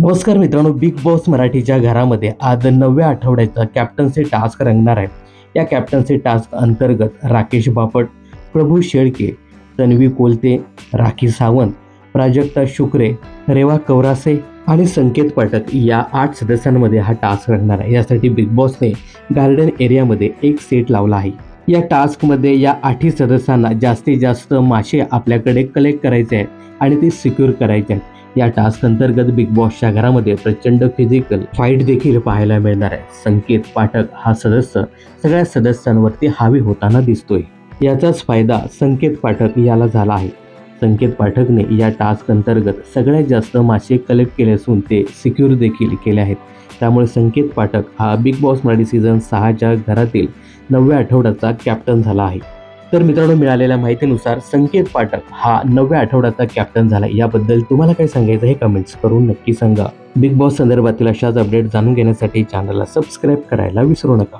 नमस्कार मित्रांनो, big boss मराठीच्या घरामध्ये आज 9व्या आठवड्याचा कॅप्टन्सी टास्क रंगणार आहे. या कॅप्टन्सी टास्क अंतर्गत राकेश बापट, प्रभू शेळके, तन्वी कोलते, राखी सावंत, प्राजक्ता शुक्रे, रेवा कवरासे आणि संकेत पाठक या 8 सदस्यांमध्ये हा टास्क रंगणार आहे. यासाठी बिग बॉसने गार्डन एरियामध्ये एक सेट लावला आहे. या टास्कमध्ये या 8 सदस्यांना जास्तीत जास्त मासे आपल्याकडे कलेक्ट करायचे आहेत आणि ते सिक्युअर करायचे आहेत. या टास्क अंतर्गत बिग बॉसच्या घरामध्ये प्रचंड फिजिकल फाईट देखील पाहायला मिळणार आहे. संकेत पाठक हा सदस्य सगळ्या सदस्यांवरती हावी होताना दिसतोय. याचाच फायदा संकेत पाठक याला झाला आहे. संकेत पाठकने या टास्क अंतर्गत सगळ्यात जास्त मासे कलेक्ट केले असून ते सिक्युअर देखील केले आहेत. त्यामुळे संकेत पाठक हा बिग बॉस मराठी सीझन 6च्या घरातील 9व्या आठवड्याचा कॅप्टन झाला आहे. तर मित्रांनो, मिळालेल्या माहितीनुसार संकेत पाठक हा 9व्या आठवड्याचा कॅप्टन झाला. याबद्दल तुम्हाला काय सांगायचं हे कमेंट्स करून नक्की सांगा. बिग बॉस संदर्भातील अशाच अपडेट जाणून घेण्यासाठी चॅनलला सबस्क्राईब करायला विसरू नका.